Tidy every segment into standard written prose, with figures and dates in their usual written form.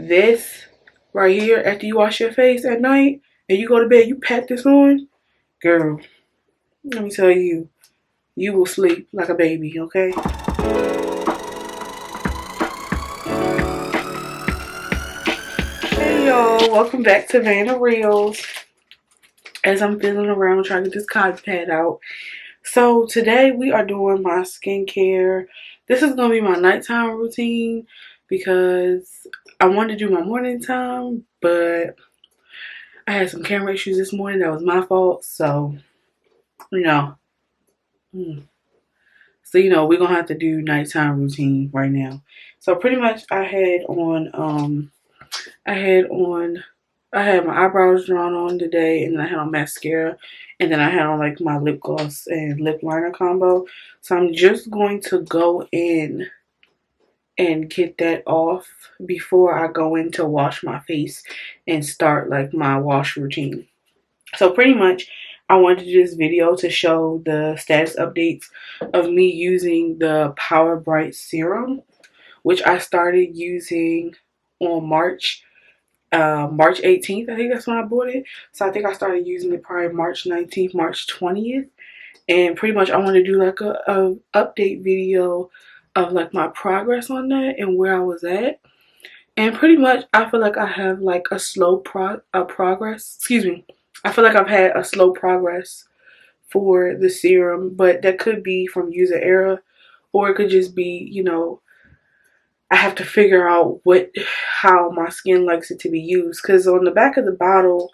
this right here, after you wash your face at night and you go to bed, you pat this on, girl, let me tell you, you will sleep like a baby, okay? Hey y'all, welcome back to Vanna Reels. As I'm feeling around trying to get this cotton pad out. So today we are doing my skincare. This is going to be my nighttime routine because I wanted to do my morning time, but I had some camera issues this morning. That was my fault. So, you know, we're going to have to do nighttime routine right now. So pretty much I had my eyebrows drawn on today, and then I had on mascara, and then I had on like my lip gloss and lip liner combo. So I'm just going to go in and get that off before I go in to wash my face and start like my wash routine. So pretty much I wanted to do this video to show the status updates of me using the Powerbright serum, which I started using on March 18th. I think that's when I bought it. So I think I started using it probably March 19th, March 20th. And pretty much I want to do like a update video of like my progress on that and where I was at. And pretty much I feel like I have like a slow progress. Excuse me. I feel like I've had a slow progress for the serum, but that could be from user error, or it could just be, I have to figure out how my skin likes it to be used. Because on the back of the bottle,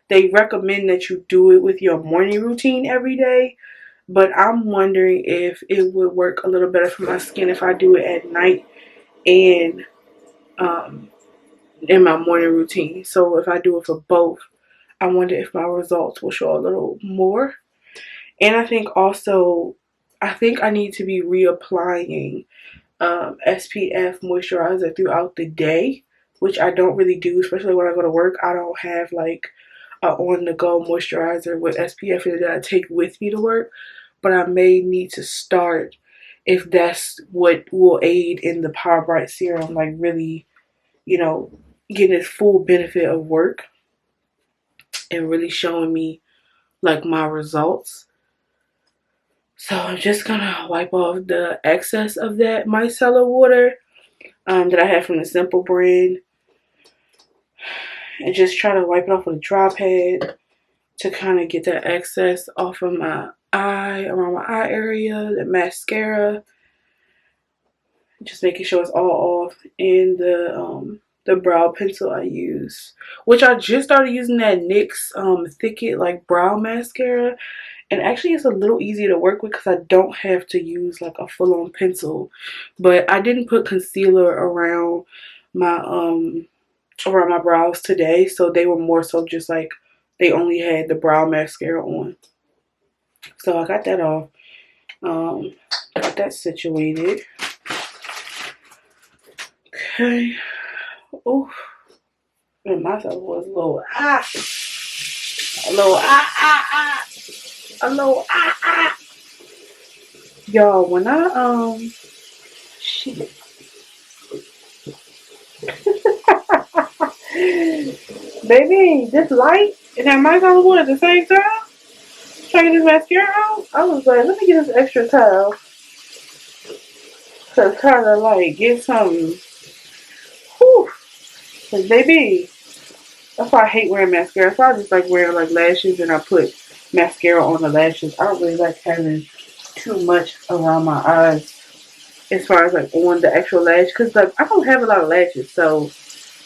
they recommend that you do it with your morning routine every day. But I'm wondering if it would work a little better for my skin if I do it at night and in my morning routine. So if I do it for both, I wonder if my results will show a little more. And I think also, I need to be reapplying SPF moisturizer throughout the day, which I don't really do, especially when I go to work. I don't have like a on-the-go moisturizer with SPF in it that I take with me to work, but I may need to start if that's what will aid in the Powerbright serum, like really, getting its full benefit of work and really showing me like my results. So I'm just gonna wipe off the excess of that micellar water that I have from the Simple brand, and just try to wipe it off with a dry pad to kind of get that excess off of my eye, around my eye area, the mascara. Just making sure it's all off. And the brow pencil I use, which I just started using that NYX Thicket like brow mascara. And actually it's a little easier to work with because I don't have to use like a full-on pencil. But I didn't put concealer around my brows today, so they were more so just like they only had the brow mascara on. So I got that off. Got that situated. Okay. Oh, and myself was a little Y'all, when I shit. Baby, this light and that mic on the wood at the same time. Trying to get this mascara out. I was like, let me get this extra towel to kind of like get some. Whew. Cause baby, that's why I hate wearing mascara. So I just like wearing like lashes, and I put mascara on the lashes. I don't really like having too much around my eyes as far as like on the actual lash, because like I don't have a lot of lashes, so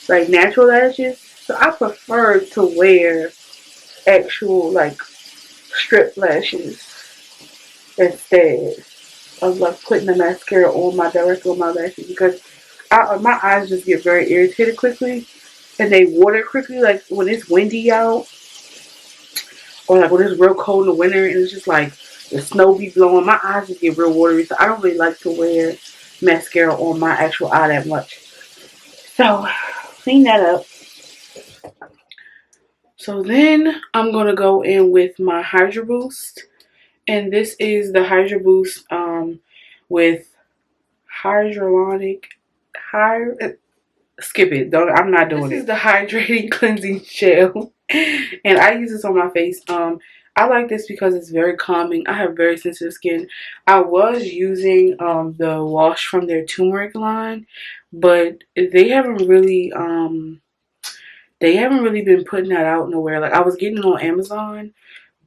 like natural lashes. So I prefer to wear actual like strip lashes instead of like putting the mascara on directly on my lashes, because my eyes just get very irritated quickly and they water quickly. Like when it's windy out, or like when it's real cold in the winter and it's just like the snow be blowing, my eyes just get real watery. So I don't really like to wear mascara on my actual eye that much. So clean that up. So then I'm going to go in with my Hydra Boost. And this is the Hydra Boost with Hyaluronic. skip it. Don't. I'm not doing it. This is the hydrating cleansing gel, and I use this on my face. I like this because it's very calming. I have very sensitive skin. I was using the wash from their Tumeric line, but they haven't really been putting that out nowhere. Like, I was getting it on Amazon,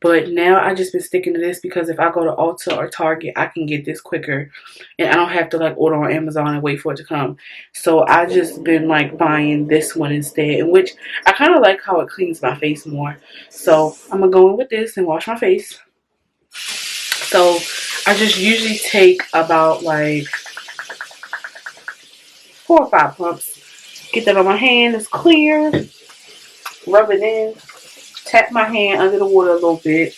but now I just been sticking to this because if I go to Ulta or Target, I can get this quicker, and I don't have to like order on Amazon and wait for it to come. So I just been like buying this one instead, in which I kind of like how it cleans my face more. So I'm gonna go in with this and wash my face. So I just usually take about like 4 or 5 pumps. Get that on my hand. It's clear. Rub it in. Tap my hand under the water a little bit.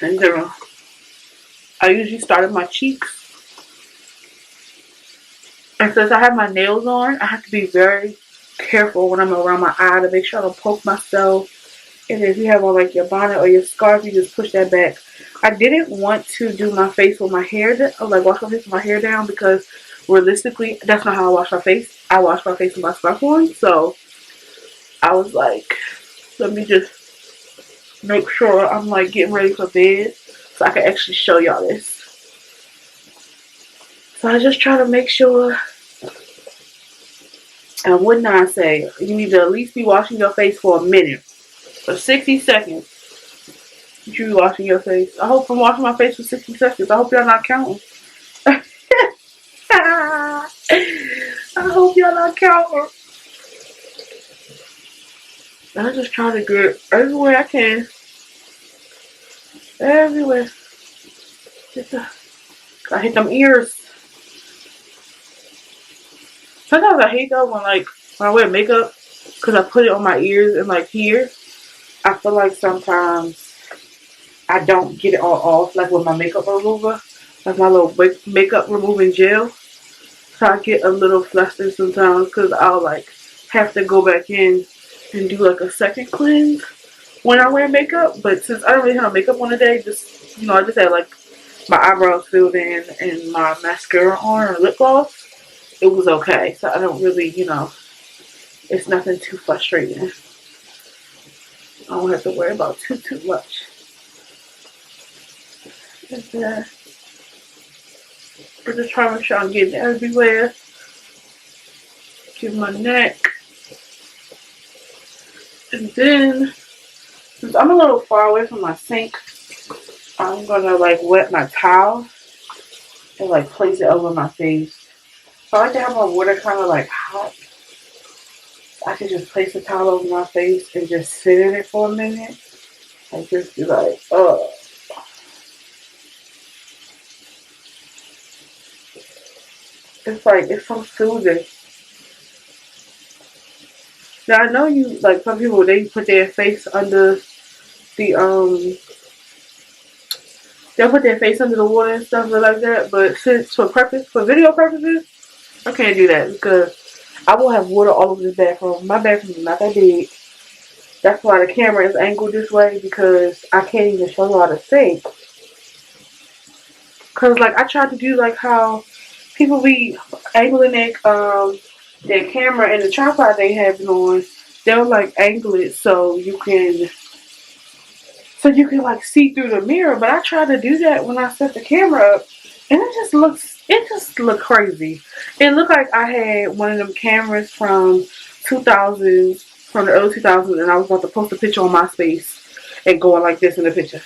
And then I usually start at my cheeks. And since I have my nails on, I have to be very careful when I'm around my eye to make sure I don't poke myself. And if you have on like your bonnet or your scarf, you just push that back. I didn't want to do my face with my hair, like wash my face with my hair down, because realistically, that's not how I wash my face. I wash my face with my scarf on. So I was like, let me just make sure I'm like getting ready for bed so I can actually show y'all this. So I just try to make sure. And what did I say? You need to at least be washing your face for a minute. For 60 seconds. You should be washing your face. I hope I'm washing my face for 60 seconds. I hope y'all not counting. I hope y'all not counting. I just try to get everywhere I can. Everywhere. I hit them ears. Sometimes I hate that when I wear makeup, because I put it on my ears and like here. I feel like sometimes I don't get it all off, like with my makeup remover, like my little makeup removing gel. So I get a little flustered sometimes because I'll like have to go back in and do like a second cleanse when I wear makeup. But since I don't really have no makeup on today, just, you know, I just had like my eyebrows filled in and my mascara on or lip gloss, it was okay. So I don't really, you know, it's nothing too frustrating. I don't have to worry about too much. I'm just trying to make sure I'm getting everywhere. Give my neck. And then, since I'm a little far away from my sink, I'm gonna like wet my towel and like place it over my face. So I like to have my water kind of like hot. I can just place the towel over my face and just sit in it for a minute. Like just be like, oh. It's like, it's so soothing. Now I know you, like some people, they put their face under the, they'll put their face under the water and stuff like that. But since for video purposes, I can't do that because I will have water all over this bathroom. My bathroom is not that big. That's why the camera is angled this way, because I can't even show y'all the sink. Because like I tried to do like how people be angling their camera and the tripod they have it on. They'll like angle it so you can like see through the mirror. But I tried to do that when I set the camera up, and it just looked crazy. It looked like I had one of them cameras from 2000s, from the early 2000s, and I was about to post a picture on MySpace and going like this in the picture.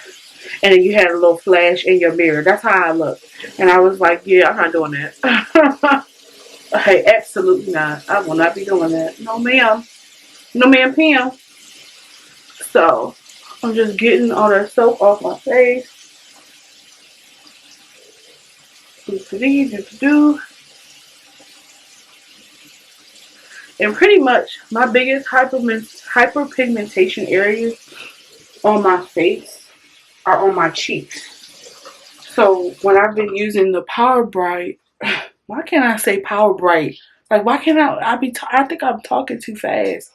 And then you had a little flash in your mirror. That's how I looked. And I was like, yeah, I'm not doing that. Hey, absolutely not. I will not be doing that. No, ma'am. No, ma'am, Pam. So, I'm just getting all that soap off my face. And pretty much my biggest hyperpigmentation areas on my face are on my cheeks. So when I've been using the Powerbright, why can't I say Powerbright? Like, why can't I think I'm talking too fast.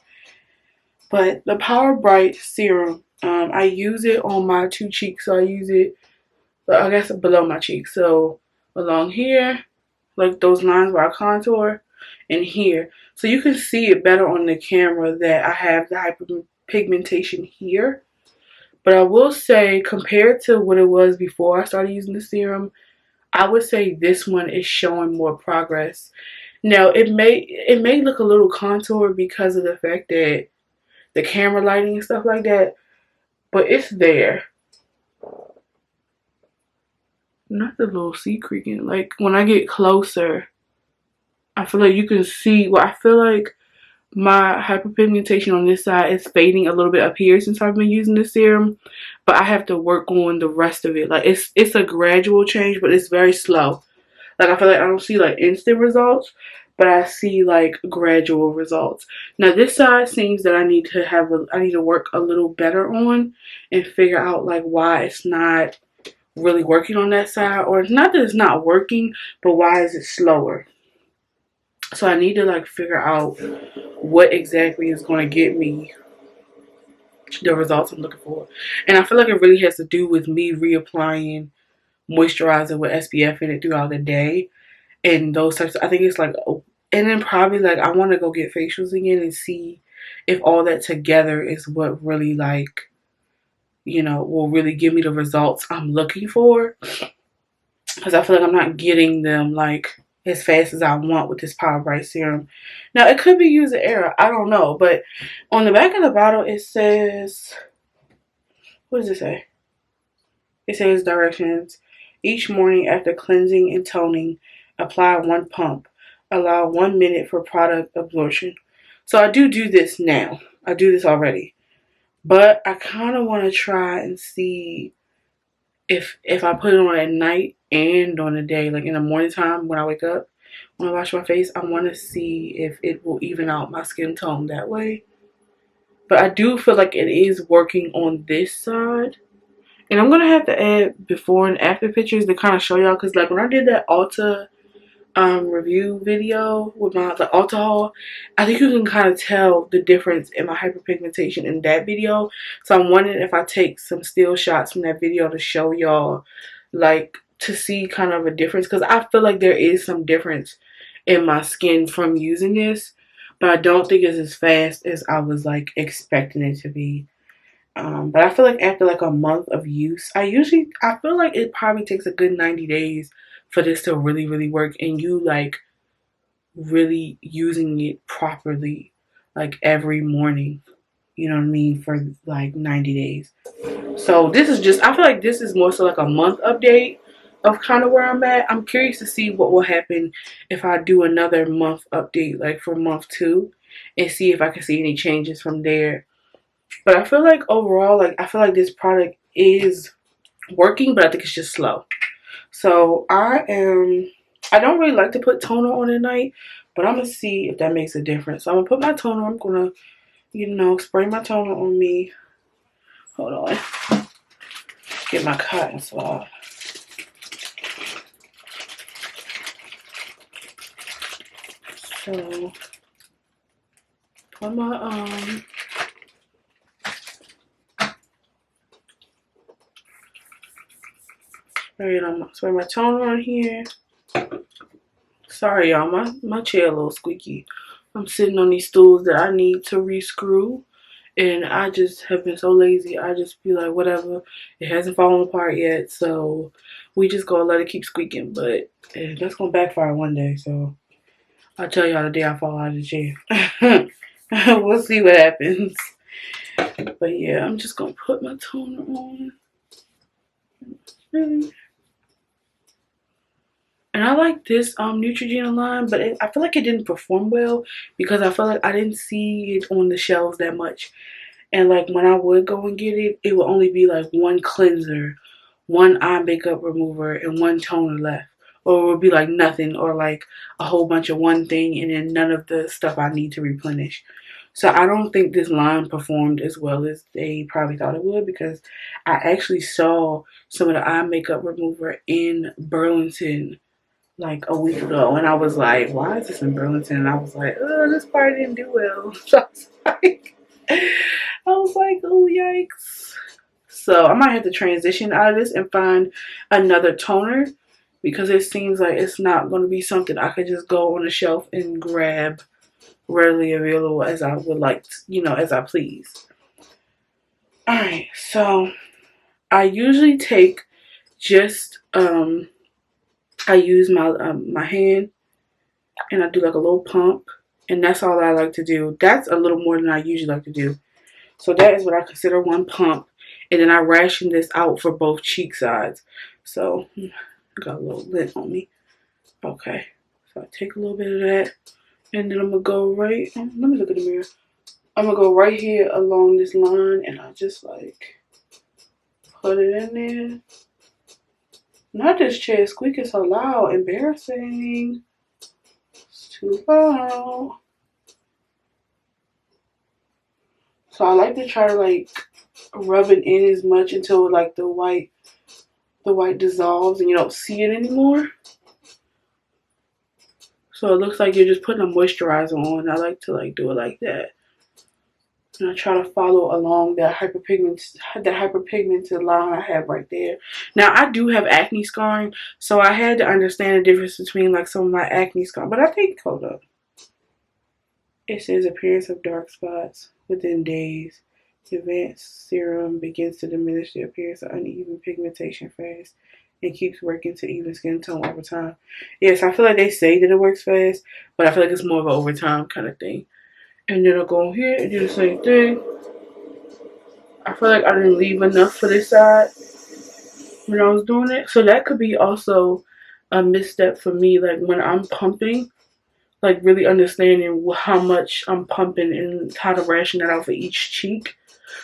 But the Powerbright serum, I use it on my 2 cheeks. So I use it, I guess, below my cheeks. So along here, like those lines where I contour, and here. So you can see it better on the camera that I have the hyperpigmentation here. But I will say, compared to what it was before I started using the serum, I would say this one is showing more progress. Now, it may look a little contoured because of the fact that the camera lighting and stuff like that, but it's there. Not the little C creaking. Like, when I get closer, I feel like you can see, well, I feel like my hyperpigmentation on this side is fading a little bit up here since I've been using the serum, but I have to work on the rest of it. Like, it's a gradual change, but it's very slow. Like, I feel like I don't see like instant results, but I see like gradual results. Now this side seems that I need to work a little better on and figure out like why it's not really working on that side, or it's not that it's not working, but why is it slower? So I need to like figure out what exactly is going to get me the results I'm looking for. And I feel like it really has to do with me reapplying moisturizer with SPF in it throughout the day and those types I think it's like, and then probably like I want to go get facials again and see if all that together is what really like, you know, will really give me the results I'm looking for, because I feel like I'm not getting them like as fast as I want with this Powerbright serum. Now it could be user error, I don't know, but on the back of the bottle it says, what does it say? It says directions. Each morning after cleansing and toning, apply 1 pump. Allow 1 minute for product absorption. So I do this now. I do this already. But I kind of want to try and see if I put it on at night and on the day, like in the morning time when I wake up, when I wash my face, I want to see if it will even out my skin tone that way. But I do feel like it is working on this side. And I'm going to have to add before and after pictures to kind of show y'all. Because like when I did that Ulta review video with my the Ulta haul, I think you can kind of tell the difference in my hyperpigmentation in that video. So I'm wondering if I take some still shots from that video to show y'all, like to see kind of a difference. Because I feel like there is some difference in my skin from using this. But I don't think it's as fast as I was like expecting it to be. But I feel like after like a month of use, I feel like it probably takes a good 90 days for this to really, really work, and you like really using it properly like every morning, you know what I mean, for like 90 days. So this is just, I feel like this is more so like a month update of kind of where I'm at. I'm curious to see what will happen if I do another month update, like for month 2, and see if I can see any changes from there. But I feel like overall, like I feel like this product is working, but I think it's just slow. So I don't really like to put toner on at night, but I'm gonna see if that makes a difference. So I'm gonna put my toner. I'm gonna, you know, spray my toner on me. Hold on. Get my cotton swab. So put my spray my toner on here. Sorry y'all, my chair a little squeaky. I'm sitting on these stools that I need to rescrew, and I just have been so lazy. I just be like, whatever, it hasn't fallen apart yet, so we just gonna let it keep squeaking. But that's gonna backfire one day, so I'll tell y'all the day I fall out of the chair. We'll see what happens. But yeah, I'm just gonna put my toner on. And I like this Neutrogena line, but I feel like it didn't perform well because I feel like I didn't see it on the shelves that much. And like when I would go and get it, it would only be like 1 cleanser, 1 eye makeup remover, and 1 toner left. Or it would be like nothing, or like a whole bunch of one thing and then none of the stuff I need to replenish. So I don't think this line performed as well as they probably thought it would, because I actually saw some of the eye makeup remover in Burlington like a week ago, and I was like, why is this in Burlington? And I was like, oh, this part didn't do well. So I was like, oh, yikes. So I might have to transition out of this and find another toner because it seems like it's not going to be something I could just go on the shelf and grab readily available as I would like, as I please. Alright, so I usually take just, I use my hand and I do like a little pump, and that's all I like to do. That's a little more than I usually like to do. So that is what I consider one pump, and then I ration this out for both cheek sides. So, got a little lint on me. Okay, so I take a little bit of that, and then I'm gonna go right, let me look in the mirror. I'm gonna go right here along this line, and I just like put it in there. Not this chair squeaking so loud, embarrassing. It's too loud. So I like to try to like rub it in as much until like the white dissolves and you don't see it anymore. So it looks like you're just putting a moisturizer on. I like to like do it like that. And I try to follow along that hyperpigmented line I have right there. Now I do have acne scarring, so I had to understand the difference between like some of my acne scarring. But I think, hold up. It says appearance of dark spots within days. The advanced serum begins to diminish the appearance of uneven pigmentation fast and keeps working to even skin tone over time. Yes, I feel like they say that it works fast, but I feel like it's more of an over time kind of thing. And then I'll go here and do the same thing. I feel like I didn't leave enough for this side when I was doing it. So that could be also a misstep for me. Like when I'm pumping, like really understanding how much I'm pumping and how to ration that out for each cheek.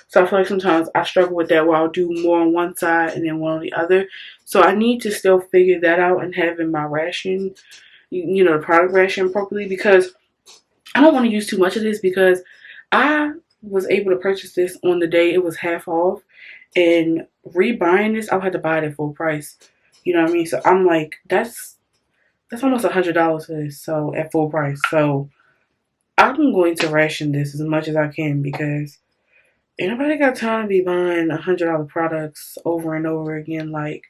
So I feel like sometimes I struggle with that where I'll do more on one side and then one on the other. So I need to still figure that out and having my ration, the product ration properly, because I don't want to use too much of this because I was able to purchase this on the day it was half off, and rebuying this, I'll have to buy it at full price. You know what I mean? So I'm like, that's almost $100 for this, so at full price. So I'm going to ration this as much as I can because ain't nobody got time to be buying $100 products over and over again, like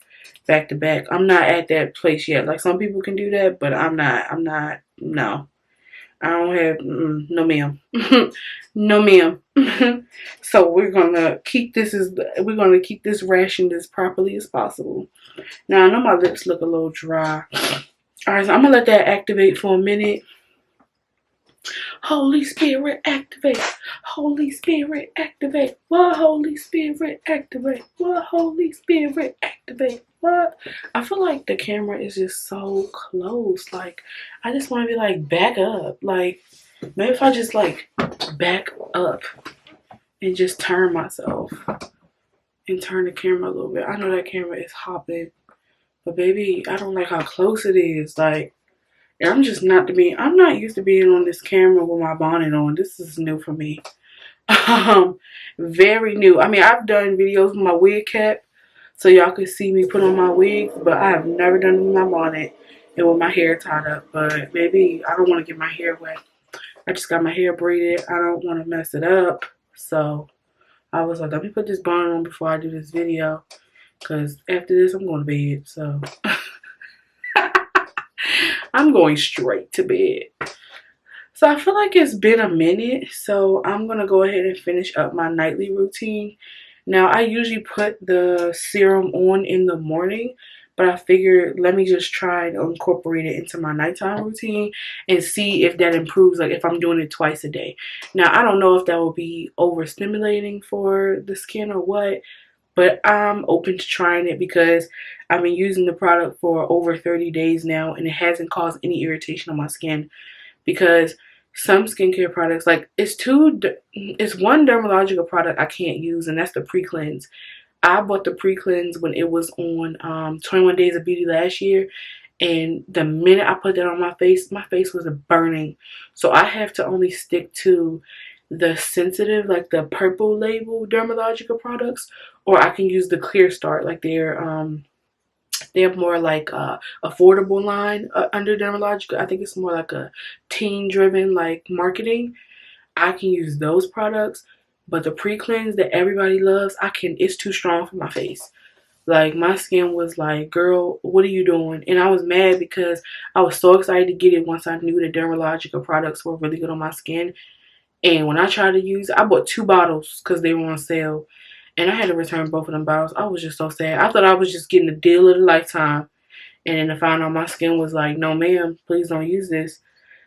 back to back. I'm not at that place yet. Like some people can do that, but I'm not. No. I don't have, no ma'am. No ma'am. So we're gonna keep this rationed as properly as possible. Now I know my lips look a little dry. Alright, so I'm gonna let that activate for a minute. Holy Spirit, activate. Holy Spirit, activate. What? Holy Spirit, activate. What? Holy Spirit, activate. What? I feel like the camera is just so close. Like, I just want to be like, back up. Like, maybe if I just like back up and just turn myself and turn the camera a little bit. I know that camera is hopping, but baby, I don't like how close it is. Like, I'm not used to being on this camera with my bonnet on. This is new for me. Very new. I mean, I've done videos with my wig cap so y'all can see me put on my wigs, but I have never done it with my bonnet and with my hair tied up. But maybe I don't want to get my hair wet. I just got my hair braided. I don't want to mess it up. So I was like, let me put this bonnet on before I do this video, because after this, I'm going to bed. So I'm going straight to bed. So I feel like it's been a minute, so I'm going to go ahead and finish up my nightly routine. Now, I usually put the serum on in the morning, but I figured let me just try to incorporate it into my nighttime routine and see if that improves, like if I'm doing it twice a day. Now, I don't know if that will be overstimulating for the skin or what, but I'm open to trying it because I've been using the product for over 30 days now and it hasn't caused any irritation on my skin. Because some skincare products, like it's one Dermalogica product I can't use, and that's the pre-cleanse. I bought the pre-cleanse when it was on 21 Days of Beauty last year, and the minute I put that on my face was burning. So I have to only stick to the sensitive, like the purple label Dermalogica products, or I can use the Clear Start, like they're more like affordable line under Dermalogica. I think it's more like a teen driven like marketing. I can use those products, but the pre-cleanse that everybody loves, it's too strong for my face. Like, my skin was like, girl, what are you doing? And I was mad because I was so excited to get it once I knew the Dermalogica products were really good on my skin. And when I tried to use it, I bought 2 bottles because they were on sale. And I had to return both of them bottles. I was just so sad. I thought I was just getting the deal of the lifetime. And then to find out my skin was like, no ma'am, please don't use this.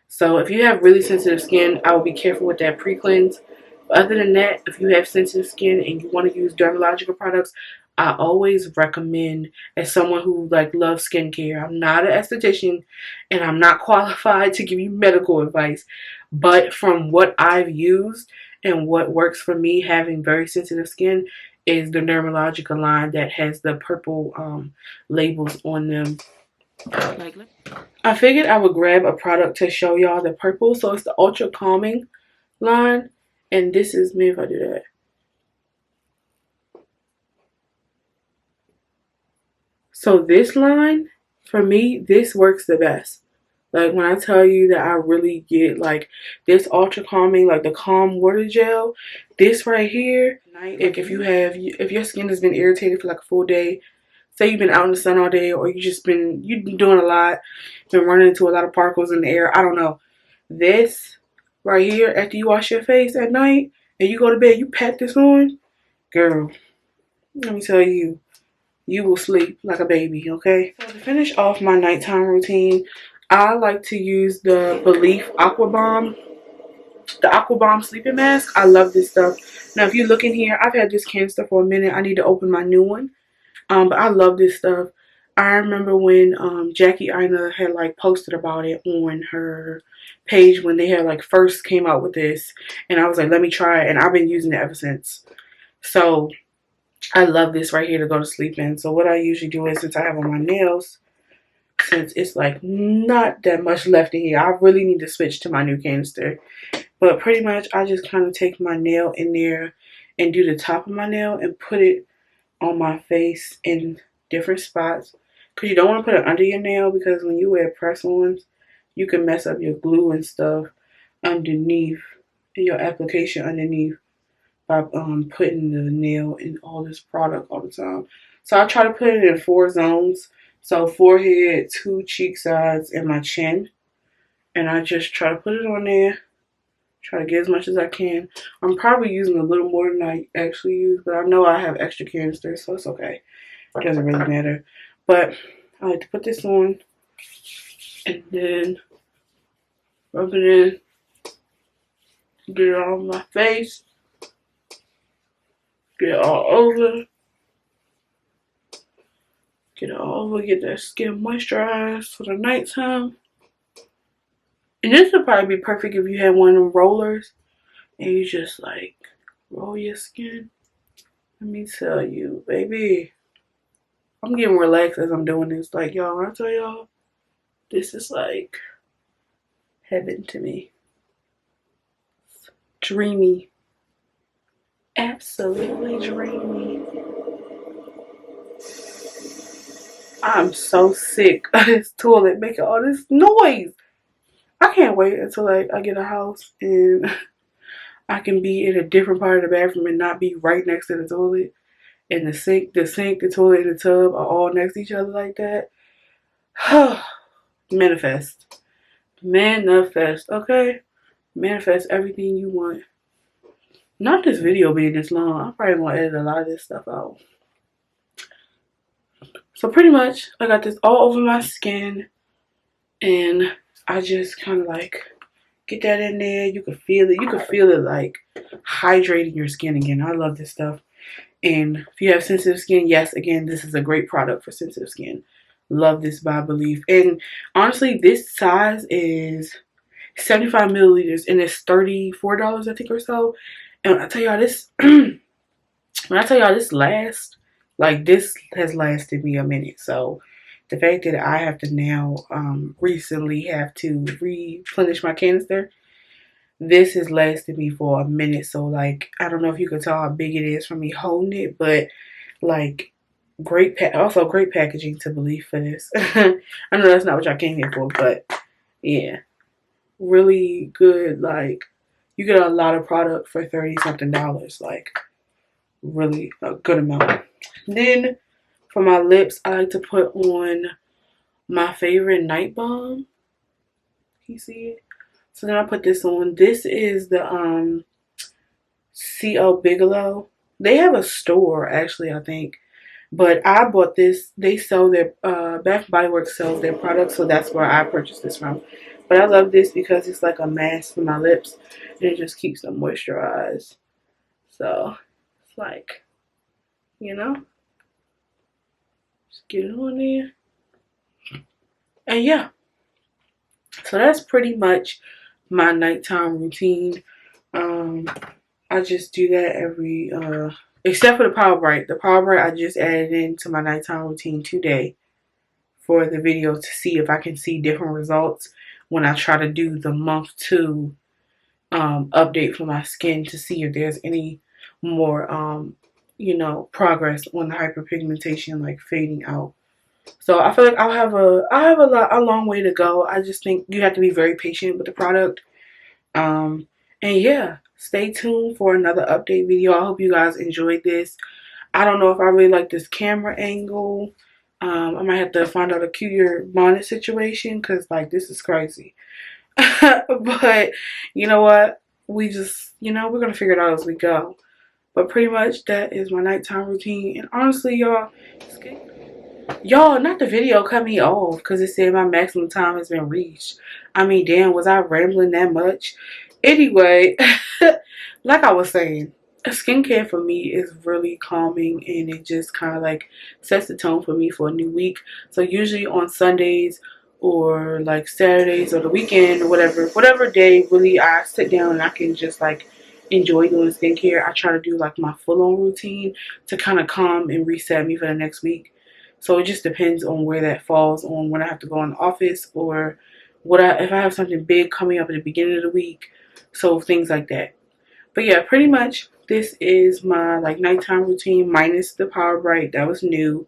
So if you have really sensitive skin, I would be careful with that pre-cleanse. Other than that, if you have sensitive skin and you want to use Dermalogica products, I always recommend, as someone who like loves skincare, I'm not an esthetician and I'm not qualified to give you medical advice, but from what I've used and what works for me having very sensitive skin is the Dermalogica line that has the purple labels on them. Like, I figured I would grab a product to show y'all the purple. So it's the Ultra Calming line. And this is me if I do that. So this line, for me, this works the best. Like, when I tell you that I really get like this Ultra Calming, like the Calm Water Gel, this right here, like if your skin has been irritated for like a full day, say you've been out in the sun all day, or you've been doing a lot, been running into a lot of particles in the air, I don't know. This right here, after you wash your face at night and you go to bed, you pat this on, girl, let me tell you, you will sleep like a baby, okay? So to finish off my nighttime routine, I like to use the Belif Aqua Balm. The Aqua Balm sleeping mask. I love this stuff. Now, if you look in here, I've had this canister for a minute. I need to open my new one. But I love this stuff. I remember when Jackie Aina had like posted about it on her page when they had like first came out with this, and I was like, let me try it, and I've been using it ever since. So I love this right here to go to sleep in. So what I usually do is, since I have on my nails, since it's like not that much left in here, I really need to switch to my new canister. But pretty much I just kind of take my nail in there and do the top of my nail and put it on my face in different spots, because you don't want to put it under your nail, because when you wear press-ons, you can mess up your glue and stuff underneath, and your application underneath, by putting the nail in all this product all the time. So I try to put it in 4 zones. So forehead, 2 cheek sides, and my chin. And I just try to put it on there. Try to get as much as I can. I'm probably using a little more than I actually use, but I know I have extra canisters, so it's okay. It doesn't really matter. But I like to put this on and then rub it in. Get it all on my face. Get it all over. Get it all over. Get that skin moisturized for the nighttime. And this would probably be perfect if you had one of them rollers and you just like roll your skin. Let me tell you, baby, I'm getting relaxed as I'm doing this. Like, y'all, when I tell y'all, this is like heaven to me. It's dreamy. Absolutely dreamy. I'm so sick of this toilet making all this noise. I can't wait until like I get a house and I can be in a different part of the bathroom and not be right next to the toilet. And the sink, the toilet, and the tub are all next to each other like that. Manifest. Manifest, okay? Manifest everything you want. Not this video being this long. I'm probably going to edit a lot of this stuff out. So pretty much, I got this all over my skin. And I just kind of like get that in there. You can feel it. You can feel it like hydrating your skin again. I love this stuff. And if you have sensitive skin, yes, again, this is a great product for sensitive skin. Love this by Belif. And honestly, this size is 75 milliliters and it's $34, I think, or so. And when I tell y'all this, lasts, like this has lasted me a minute. So the fact that I have to now recently have to replenish my canister, this has lasted me for a minute. So like, I don't know if you can tell how big it is from me holding it, but like also great packaging to Belif for this. I know that's not what y'all came here for, but yeah, really good. Like, you get a lot of product for $30-something, like really a good amount. Then For my lips, I like to put on my favorite night balm. Can you see it? So then I put this on. This is the Bigelow. They have a store actually, I think. But I bought this. They sell their Bath and Body Works sells their products, so that's where I purchased this from. But I love this because it's like a mask for my lips, and it just keeps them moisturized. So it's like, you know, just get it on there, and yeah. So that's pretty much my nighttime routine. Um, I just do that every except for the Powerbright. The Powerbright I just added into my nighttime routine today for the video to see if I can see different results when I try to do the month 2 update for my skin to see if there's any more you know, progress on the hyperpigmentation, like fading out. So I feel like I have a long way to go. I just think you have to be very patient with the product. And yeah, stay tuned for another update video. I hope you guys enjoyed this. I don't know if I really like this camera angle. I might have to find out a cuter bonnet situation because like this is crazy. But you know what? We just, you know, we're gonna figure it out as we go. But pretty much that is my nighttime routine. And honestly, y'all, not the video cut me off because it said my maximum time has been reached. I mean, damn, was I rambling that much? Anyway, like I was saying, skincare for me is really calming and it just kind of like sets the tone for me for a new week. So usually on Sundays or like Saturdays or the weekend or whatever day really I sit down and I can just like enjoy doing skincare, I try to do like my full-on routine to kind of calm and reset me for the next week. So it just depends on where that falls on when I have to go in the office or if I have something big coming up at the beginning of the week. So things like that. But yeah, pretty much this is my like nighttime routine minus the Powerbright. That was new.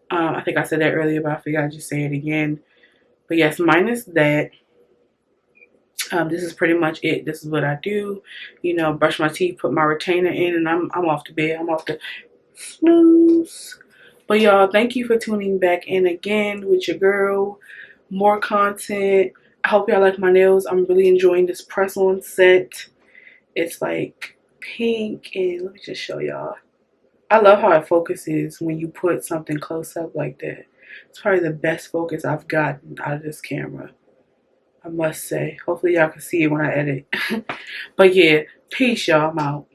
I think I said that earlier, but I figured I'd just say it again. But yes, minus that. This is pretty much it. This is what I do. You know, brush my teeth, put my retainer in, and I'm off to bed. I'm off to snooze. But y'all, thank you for tuning back in again with your girl. More content. I hope y'all like my nails. I'm really enjoying this press-on set. It's like pink, and let me just show y'all. I love how it focuses when you put something close up like that. It's probably the best focus I've gotten out of this camera, I must say. Hopefully y'all can see it when I edit. But yeah, peace y'all. I'm out.